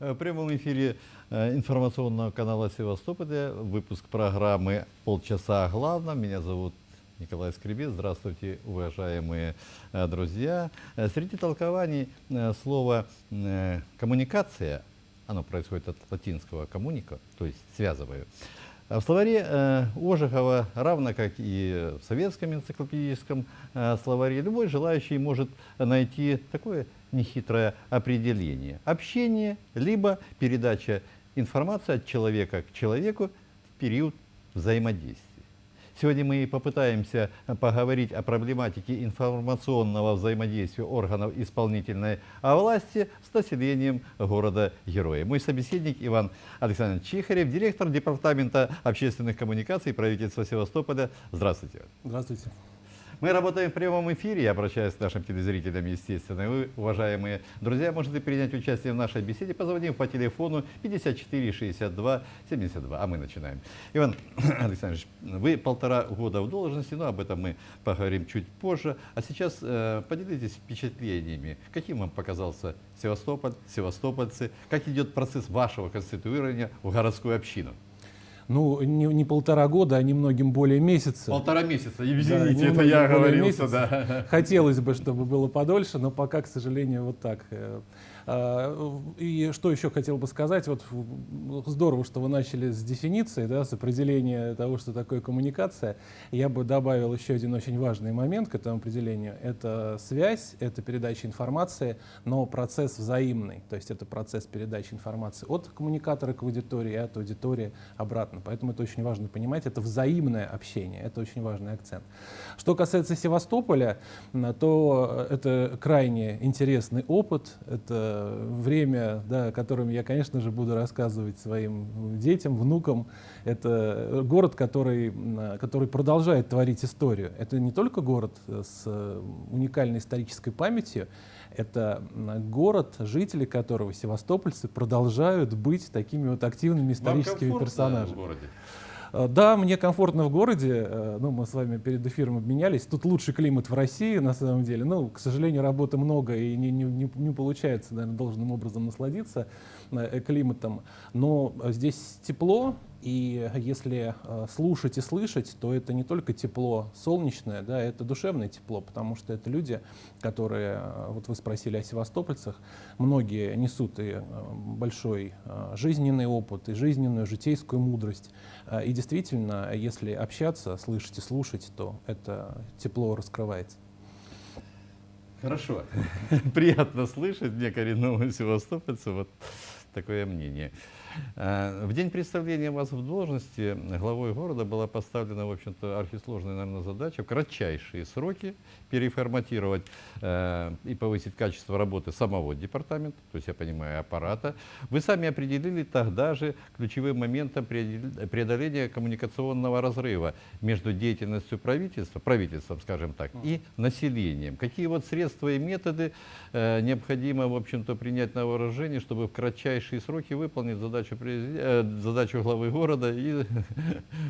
В прямом эфире информационного канала «Севастополя» выпуск программы «Полчаса о главном». Меня зовут Николай Скребец. Здравствуйте, уважаемые друзья. Среди толкований слово «коммуникация», оно происходит от латинского «коммуника», то есть «связываю». В словаре Ожегова, равно как и в советском энциклопедическом словаре, любой желающий может найти такое нехитрое определение. Общение, либо передача информации от человека к человеку в период взаимодействия. Сегодня мы попытаемся поговорить о проблематике информационного взаимодействия органов исполнительной власти с населением города-героя. Мой собеседник Иван Александрович Чихарев, директор Департамента общественных коммуникаций правительства Севастополя. Здравствуйте. Здравствуйте. Мы работаем в прямом эфире. Я обращаюсь к нашим телезрителям, естественно. Вы, уважаемые друзья, можете принять участие в нашей беседе, позвонив по телефону 54 62 72. А мы начинаем. Иван Александрович, вы 1,5 года в должности, но об этом мы поговорим чуть позже. А сейчас поделитесь впечатлениями. Каким вам показался Севастополь, севастопольцы? Как идет процесс вашего конституирования в городскую общину? Ну, не 1,5 года, а немногим более месяца. 1,5 месяца, извините, Да, это я оговорился, месяца. да. Хотелось бы, чтобы было подольше, но пока, к сожалению, вот так. И что еще хотел бы сказать, вот здорово, что вы начали с дефиниции, да, с определения того, что такое коммуникация. Я бы добавил еще один очень важный момент к этому определению. Это связь, это передача информации, но процесс взаимный, то есть это процесс передачи информации от коммуникатора к аудитории, от аудитории обратно. Поэтому это очень важно понимать, это взаимное общение, это очень важный акцент. Что касается Севастополя, то это крайне интересный опыт, это время, да, о котором я, конечно же, буду рассказывать своим детям, внукам. Это город, который продолжает творить историю. Это не только город с уникальной исторической памятью, это город, жители которого, севастопольцы, продолжают быть такими вот активными историческими персонажами. В городе? Да, мне комфортно в городе. Ну, мы с вами перед эфиром обменялись. Тут лучший климат в России, на самом деле. Ну, к сожалению, работы много и не получается, наверное, должным образом насладиться климатом. Но здесь тепло, и если слушать и слышать, то это не только тепло солнечное, да, это душевное тепло, потому что это люди, которые, вот вы спросили о севастопольцах, многие несут и большой жизненный опыт, и жизненную, житейскую мудрость. И действительно, если общаться, слышать и слушать, то это тепло раскрывается. Хорошо. Приятно слышать мне, коренному севастопольцу, вот такое мнение. В день представления вас в должности главой города была поставлена, в общем-то, архисложная, наверное, задача в кратчайшие сроки переформатировать и повысить качество работы самого департамента, то есть, я понимаю, аппарата. Вы сами определили тогда же ключевым моментом преодоления коммуникационного разрыва между деятельностью правительством, скажем так, и населением. Какие вот средства и методы необходимо, в общем-то, принять на вооружение, чтобы в кратчайшие сроки выполнить задачу главы города и,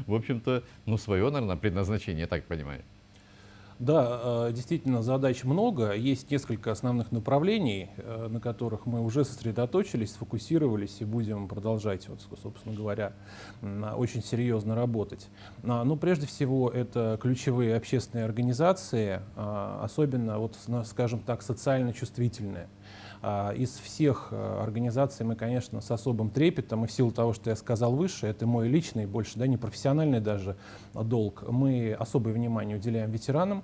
в общем-то, ну, свое, наверное, предназначение, я так понимаю. Да, действительно, задач много. Есть несколько основных направлений, на которых мы уже сосредоточились, сфокусировались и будем продолжать, вот, собственно говоря, очень серьезно работать. Но прежде всего это ключевые общественные организации, особенно, вот, скажем так, социально чувствительные. Из всех организаций мы, конечно, с особым трепетом, и в силу того, что я сказал выше, это мой личный, больше, да, не профессиональный даже долг, мы особое внимание уделяем ветеранам,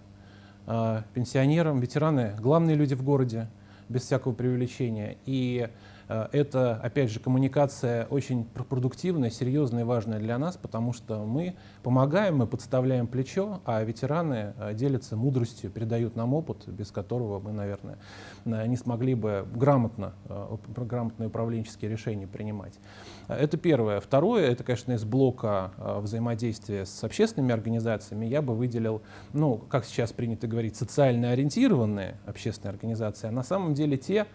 пенсионерам. Ветераны — главные люди в городе, без всякого преувеличения. И это, опять же, коммуникация очень продуктивная, серьезная и важная для нас, потому что мы помогаем, мы подставляем плечо, а ветераны делятся мудростью, передают нам опыт, без которого мы, наверное, не смогли бы грамотные управленческие решения принимать. Это первое. Второе, это, конечно, из блока взаимодействия с общественными организациями я бы выделил, ну, как сейчас принято говорить, социально ориентированные общественные организации, а на самом деле те,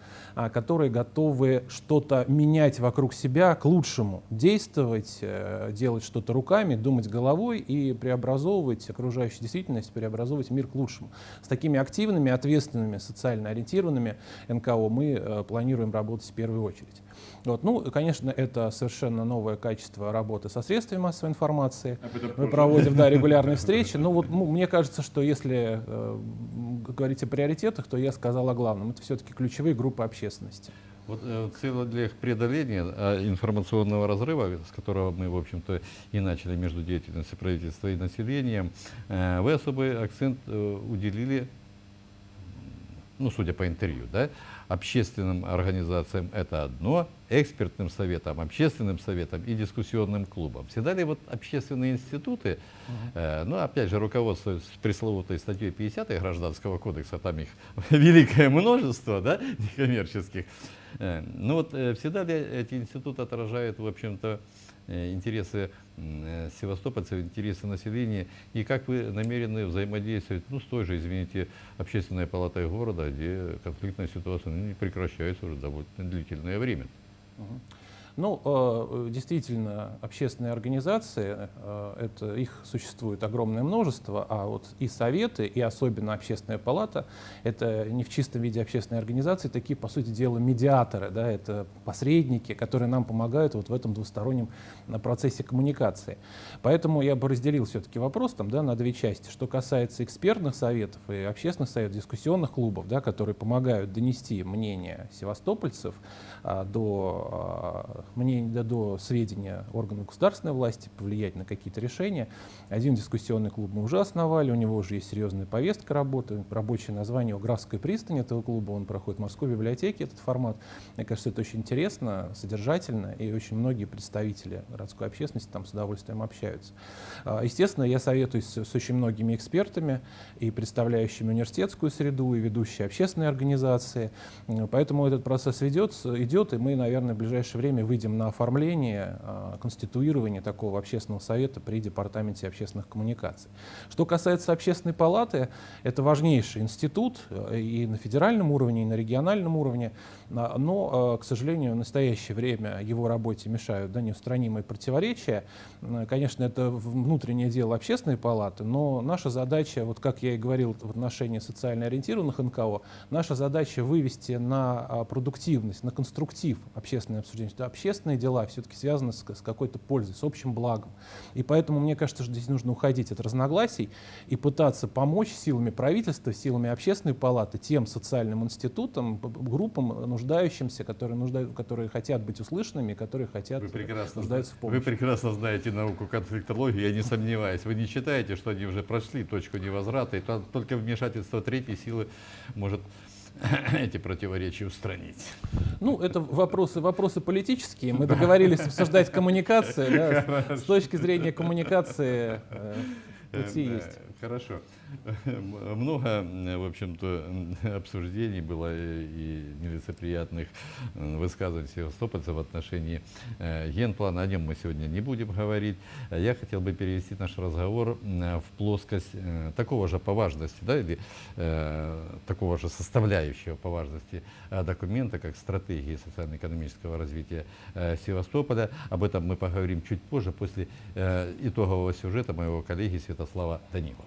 которые готовы что-то менять вокруг себя к лучшему, действовать, делать что-то руками, думать головой и преобразовывать окружающую действительность, преобразовывать мир к лучшему. С такими активными, ответственными, социально ориентированными НКО мы планируем работать в первую очередь. Вот. Ну, конечно, это совершенно новое качество работы со средствами массовой информации. Мы проводим регулярные встречи. Но вот, мне кажется, что если говорить о приоритетах, то я сказал о главном. Это все-таки ключевые группы общественности. Вот цель для их преодоления информационного разрыва, с которого мы, в общем-то, и начали между деятельностью правительства и населением, вы особый акцент уделили, ну, судя по интервью, да, общественным организациям это одно, экспертным советам, общественным советам и дискуссионным клубам. Всегда ли вот общественные институты, ну, опять же, руководствуясь пресловутой статьей 50 Гражданского кодекса, там их великое множество, да, некоммерческих, ну вот всегда ли эти институты отражают, в общем-то, интересы севастопольцев, интересы населения, и как вы намерены взаимодействовать, ну, с той же, извините, общественной палатой города, где конфликтная ситуация не прекращается уже довольно длительное время? Ну, действительно, общественные организации, их существует огромное множество, а вот и советы, и особенно общественная палата, это не в чистом виде общественные организации, такие, по сути дела, медиаторы, да, это посредники, которые нам помогают вот в этом двустороннем процессе коммуникации. Поэтому я бы разделил все-таки вопрос там, да, на две части. Что касается экспертных советов и общественных советов, дискуссионных клубов, да, которые помогают донести мнение севастопольцев до сведения органов государственной власти, повлиять на какие-то решения. Один дискуссионный клуб мы уже основали, у него уже есть серьезная повестка работы, рабочее название «Графская пристань» этого клуба, он проходит в Морской библиотеке, этот формат. Мне кажется, это очень интересно, содержательно, и очень многие представители городской общественности там с удовольствием общаются. Естественно, я советуюсь с очень многими экспертами, и представляющими университетскую среду, и ведущие общественные организации, поэтому этот процесс идет, и мы, наверное, в ближайшее время выйдем на оформление, конституирование такого общественного совета при Департаменте общественных коммуникаций. Что касается общественной палаты, это важнейший институт и на федеральном уровне, и на региональном уровне, но, к сожалению, в настоящее время его работе мешают неустранимые противоречия. Конечно, это внутреннее дело общественной палаты, но наша задача, вот как я и говорил в отношении социально ориентированных НКО, наша задача вывести на продуктивность, на конструктив общественное обсуждение. Общественные дела все-таки связаны с какой-то пользой, с общим благом. И поэтому мне кажется, что здесь нужно уходить от разногласий и пытаться помочь силами правительства, силами общественной палаты, тем социальным институтам, группам, нуждающимся, которые хотят быть услышанными, которые нуждаются в помощи. Вы прекрасно знаете науку конфликтологии, я не сомневаюсь. Вы не считаете, что они уже прошли точку невозврата, и только вмешательство третьей силы может эти противоречия устранить? Ну, это вопросы политические. Мы договорились обсуждать коммуникации. Да, с точки зрения коммуникации пути есть. Хорошо. Много, в общем-то, обсуждений было и нелицеприятных высказываний севастопольцев в отношении генплана. О нем мы сегодня не будем говорить. Я хотел бы перевести наш разговор в плоскость такого же по важности, да, или такого же составляющего по важности документа, как стратегия социально-экономического развития Севастополя. Об этом мы поговорим чуть позже, после итогового сюжета моего коллеги Святослава Данилова.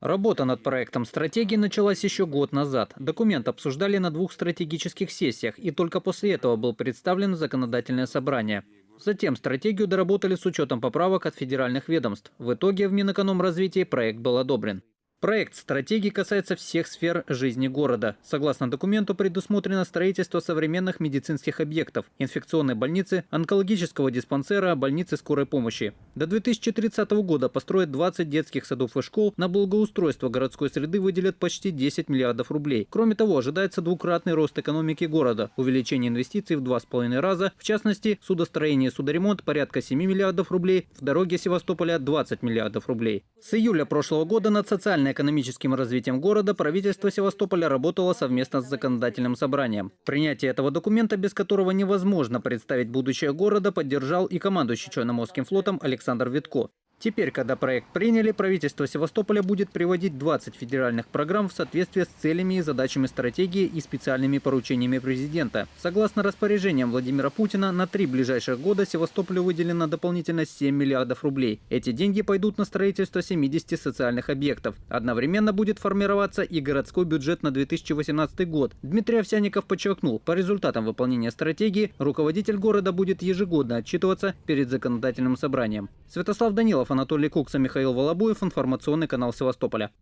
Работа над проектом стратегии началась еще год назад. Документ обсуждали на 2 стратегических сессиях, и только после этого был представлен в законодательное собрание. Затем стратегию доработали с учетом поправок от федеральных ведомств. В итоге в Минэкономразвитии проект был одобрен. Проект стратегии касается всех сфер жизни города. Согласно документу, предусмотрено строительство современных медицинских объектов, инфекционной больницы, онкологического диспансера, больницы скорой помощи. До 2030 года построят 20 детских садов и школ, на благоустройство городской среды выделят почти 10 миллиардов рублей. Кроме того, ожидается двукратный рост экономики города, увеличение инвестиций в 2,5 раза, в частности, судостроение и судоремонт порядка 7 миллиардов рублей, в дороге Севастополя 20 миллиардов рублей. С июля прошлого года над социально-экономическим развитием города правительство Севастополя работало совместно с законодательным собранием. Принятие этого документа, без которого невозможно представить будущее города, поддержал и командующий Черноморским флотом Александр Витко. Теперь, когда проект приняли, правительство Севастополя будет приводить 20 федеральных программ в соответствии с целями и задачами стратегии и специальными поручениями президента. Согласно распоряжениям Владимира Путина, на 3 ближайших года Севастополю выделено дополнительно 7 миллиардов рублей. Эти деньги пойдут на строительство 70 социальных объектов. Одновременно будет формироваться и городской бюджет на 2018 год. Дмитрий Овсянников подчеркнул, по результатам выполнения стратегии руководитель города будет ежегодно отчитываться перед законодательным собранием. Святослав Данилов, Анатолий Кукса, Михаил Волобуев, информационный канал Севастополя.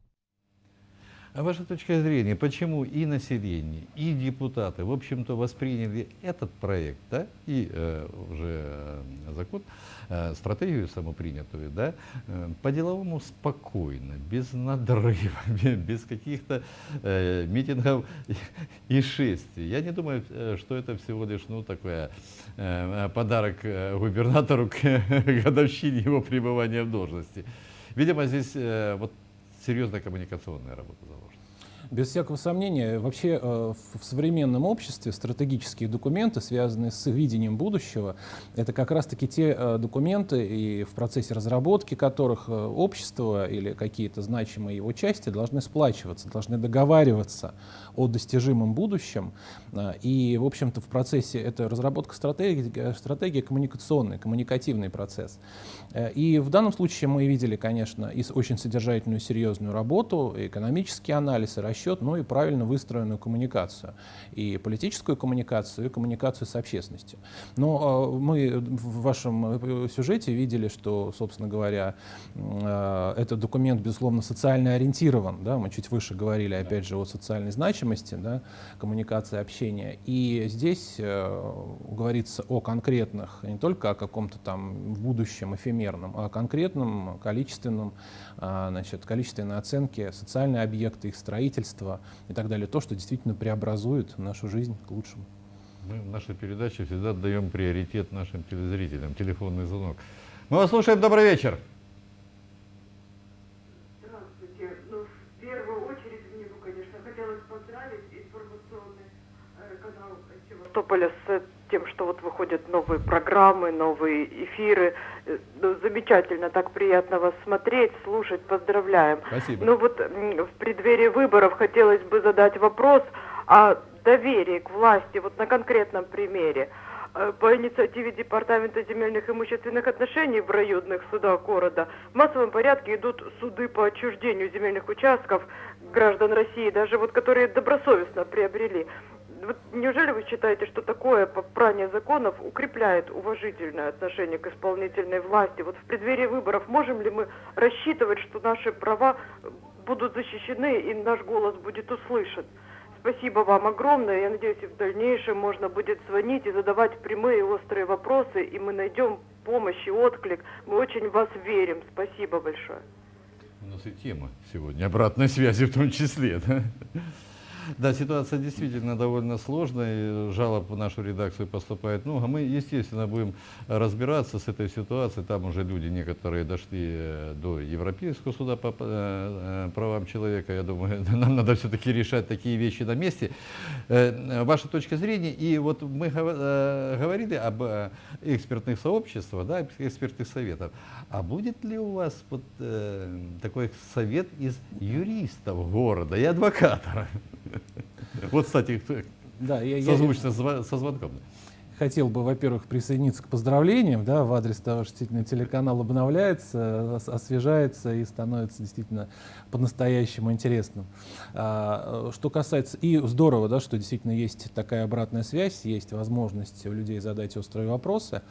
А ваша точка зрения, почему и население, и депутаты, в общем-то, восприняли этот проект, да, и закон, стратегию самопринятую, да, по-деловому спокойно, без надрыва, без каких-то митингов и шествий? Я не думаю, что это всего лишь, такой подарок губернатору к годовщине его пребывания в должности. Видимо, здесь серьезная коммуникационная работа заложена. Без всякого сомнения, вообще в современном обществе стратегические документы, связанные с видением будущего, это как раз-таки те документы, и в процессе разработки которых общество или какие-то значимые его части должны сплачиваться, должны договариваться о достижимом будущем. И, в общем-то, в процессе это разработка стратегии коммуникационный, коммуникативный процесс. И в данном случае мы видели, конечно, и очень содержательную, серьезную работу, и экономический анализ, и расчет, но и правильно выстроенную коммуникацию. И политическую коммуникацию, и коммуникацию с общественностью. Но мы в вашем сюжете видели, что, собственно говоря, этот документ, безусловно, социально ориентирован. Да? Мы чуть выше говорили, опять же, о социальной значимости, да, коммуникации, общения. И здесь говорится о конкретных, не только о каком-то там будущем эфемерном, а о конкретном, количественном, количественной оценке социальные объекты, их строительство и так далее. То, что действительно преобразует нашу жизнь к лучшему. Мы в нашей передаче всегда даем приоритет нашим телезрителям. Телефонный звонок. Мы вас слушаем. Добрый вечер. Здравствуйте. В первую очередь мне бы, конечно, хотелось поздравить информационный канал Севастополя с тем, что выходят новые программы, новые эфиры. Замечательно, так приятно вас смотреть, слушать, поздравляем. Спасибо. В преддверии выборов хотелось бы задать вопрос о доверии к власти, на конкретном примере. По инициативе Департамента земельных и имущественных отношений в районных судах города в массовом порядке идут суды по отчуждению земельных участков граждан России, даже которые добросовестно приобрели. Неужели вы считаете, что такое попрание законов укрепляет уважительное отношение к исполнительной власти? В преддверии выборов можем ли мы рассчитывать, что наши права будут защищены и наш голос будет услышан? Спасибо вам огромное. Я надеюсь, и в дальнейшем можно будет звонить и задавать прямые острые вопросы, и мы найдем помощь и отклик. Мы очень в вас верим. Спасибо большое. У нас и тема сегодня обратной связи в том числе. Да? Да, ситуация действительно довольно сложная, жалоб в нашу редакцию поступает много. Мы, естественно, будем разбираться с этой ситуацией. Там уже люди некоторые дошли до Европейского суда по правам человека. Я думаю, нам надо все-таки решать такие вещи на месте. Ваша точка зрения, и мы говорили об экспертных сообществах, да, экспертных советах. А будет ли у вас такой совет из юристов города и адвокатов? Кстати, созвучно со звонком. Хотел бы, во-первых, присоединиться к поздравлениям, да, в адрес того, что действительно телеканал обновляется, освежается и становится действительно по-настоящему интересным. Что касается, и здорово, да, что действительно есть такая обратная связь, есть возможность у людей задать острые вопросы,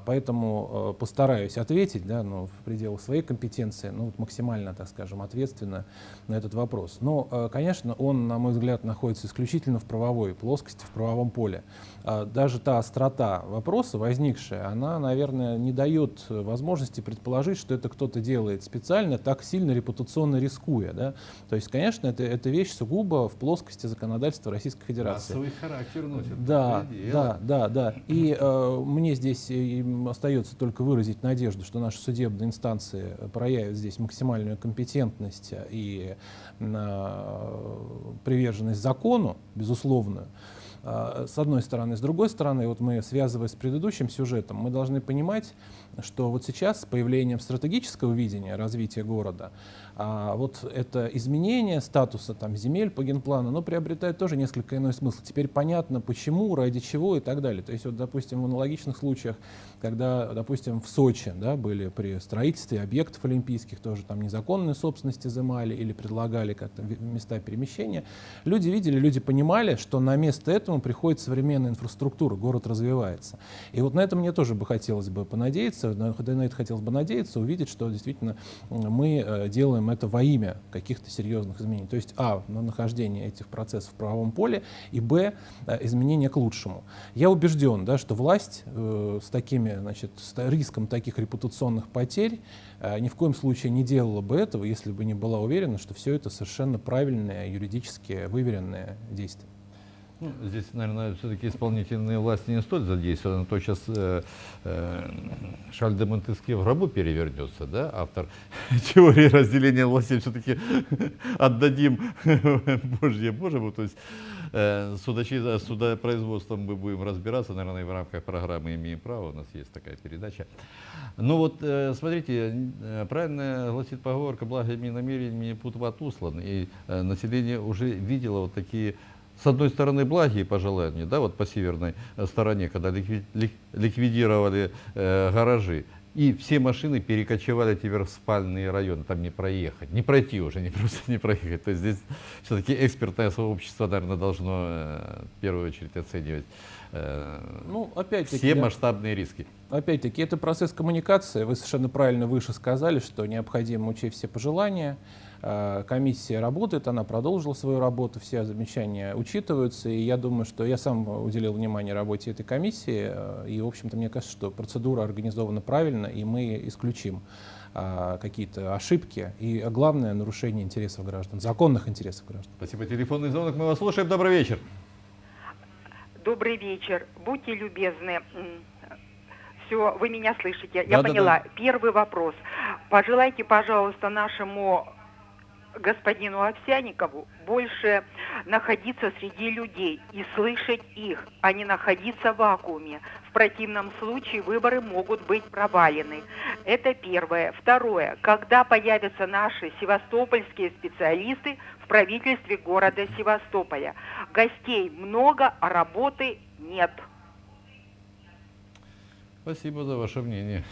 поэтому постараюсь ответить, да, в пределах своей компетенции, максимально, так скажем, ответственно на этот вопрос. Но, конечно, он, на мой взгляд, находится исключительно в правовой плоскости, в правовом поле. Даже та острота вопроса, возникшая, она, наверное, не дает возможности предположить, что это кто-то делает специально, так сильно репутационно рискуя. Да? То есть, конечно, это вещь сугубо в плоскости законодательства Российской Федерации. Массовый характер носит. Да. И мне здесь остается только выразить надежду, что наши судебные инстанции проявят здесь максимальную компетентность и приверженность закону, безусловную. С одной стороны. С другой стороны, вот мы, связывая с предыдущим сюжетом, мы должны понимать, что вот сейчас с появлением стратегического видения развития города, вот это изменение статуса там, земель по генплану, оно приобретает тоже несколько иной смысл. Теперь понятно, почему, ради чего и так далее. То есть, вот, допустим, в аналогичных случаях, когда, допустим, в Сочи, да, были при строительстве объектов олимпийских, тоже там незаконную собственность изымали или предлагали как-то места перемещения, люди видели, люди понимали, что на место этому приходит современная инфраструктура, город развивается. И вот на это мне тоже бы хотелось бы понадеяться, на это хотелось бы надеяться, увидеть, что действительно мы делаем это во имя каких-то серьезных изменений. То есть, на нахождение этих процессов в правовом поле, и изменения к лучшему. Я убежден, да, что власть с такими, значит, с риском таких репутационных потерь ни в коем случае не делала бы этого, если бы не была уверена, что все это совершенно правильные, юридически выверенные действия. Ну, здесь, наверное, все-таки исполнительные власти не столь задействованы, то сейчас Шарль де Монтескье в гробу перевернется, да, автор теории разделения власти, все-таки отдадим Божьему, то есть судопроизводством мы будем разбираться, наверное, и в рамках программы «Имеем право», у нас есть такая передача. Ну вот, смотрите, правильно гласит поговорка: благими намерениями путь услан, и население уже видело вот такие, с одной стороны, благие пожелания, да, вот по северной стороне, когда ликвидировали гаражи, и все машины перекочевали теперь в спальные районы, там не проехать, не пройти уже, не просто не проехать. То есть здесь все-таки экспертное сообщество, наверное, должно в первую очередь оценивать все масштабные риски. Опять-таки, это процесс коммуникации. Вы совершенно правильно выше сказали, что необходимо учесть все пожелания. Комиссия работает, она продолжила свою работу, все замечания учитываются, и я думаю, что я сам уделил внимание работе этой комиссии, и, в общем-то, мне кажется, что процедура организована правильно, и мы исключим какие-то ошибки и, главное, нарушение интересов граждан, законных интересов граждан. Спасибо. Телефонный звонок, мы вас слушаем. Добрый вечер. Добрый вечер. Будьте любезны. Все, вы меня слышите. Я поняла. Первый вопрос. Пожелайте, пожалуйста, нашему господину Овсянникову больше находиться среди людей и слышать их, а не находиться в вакууме. В противном случае выборы могут быть провалены. Это первое. Второе. Когда появятся наши севастопольские специалисты в правительстве города Севастополя? Гостей много, а работы нет. Спасибо за ваше мнение.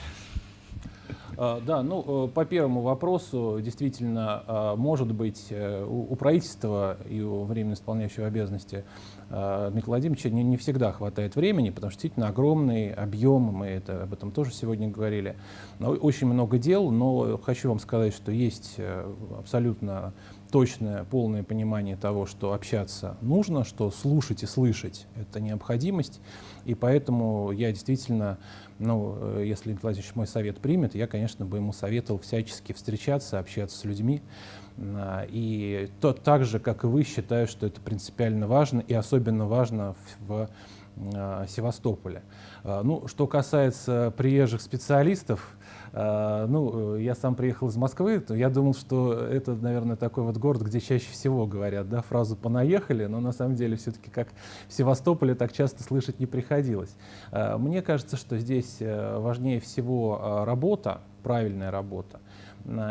Да, ну, по первому вопросу, действительно, может быть, у правительства и у временно исполняющего обязанности Дмитрия Владимировича не всегда хватает времени, потому что действительно огромный объем, мы об этом тоже сегодня говорили, очень много дел, но хочу вам сказать, что есть абсолютно точное, полное понимание того, что общаться нужно, что слушать и слышать — это необходимость, и поэтому я действительно, если Дмитрий Владимирович мой совет примет, я, конечно, бы ему советовал всячески встречаться, общаться с людьми, и так же, как и вы, считаю, что это принципиально важно, и особенно важно в Севастополе. Что касается приезжих специалистов, я сам приехал из Москвы, то я думал, что это, наверное, такой вот город, где чаще всего говорят, да, фразу «понаехали», но на самом деле все-таки как в Севастополе так часто слышать не приходилось. Мне кажется, что здесь важнее всего работа, правильная работа.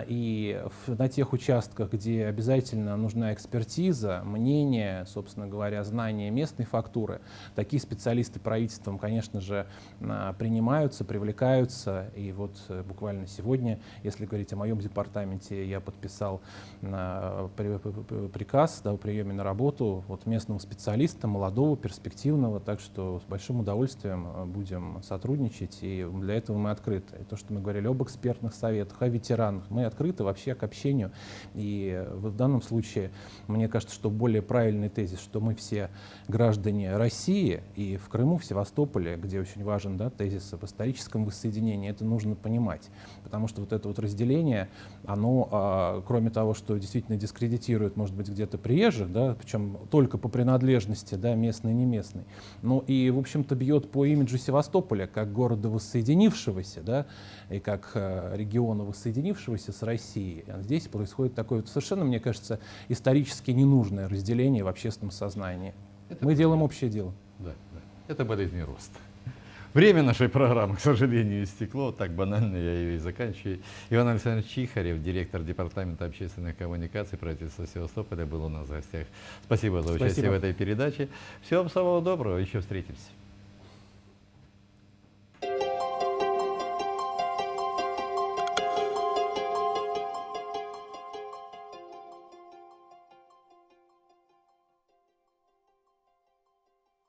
И на тех участках, где обязательно нужна экспертиза, мнение, собственно говоря, знание местной фактуры, такие специалисты правительством, конечно же, принимаются, привлекаются. И вот буквально сегодня, если говорить о моем департаменте, я подписал приказ о приеме на работу местного специалиста, молодого, перспективного, так что с большим удовольствием будем сотрудничать, и для этого мы открыты. И то, что мы говорили об экспертных советах, о ветеранах, мы открыты вообще к общению. И в данном случае, мне кажется, что более правильный тезис, что мы все граждане России, и в Крыму, в Севастополе, где очень важен, да, тезис об историческом воссоединении, это нужно понимать. Потому что вот это вот разделение, оно, кроме того, что действительно дискредитирует, может быть, где-то приезжих, да, причем только по принадлежности, да, местный и не местный, но и, в общем-то, бьет по имиджу Севастополя, как города воссоединившегося, да, и как региона воссоединившегося с Россией. А здесь происходит такое совершенно, мне кажется, исторически ненужное разделение в общественном сознании. Мы делаем общее дело. Да, да. Это болезнь роста. Время нашей программы, к сожалению, истекло. Так банально я ее и заканчиваю. Иван Александрович Чихарев, директор департамента общественных коммуникаций правительства Севастополя, был у нас в гостях. Спасибо за участие Спасибо. в этой передаче. Всего вам самого доброго. Еще встретимся.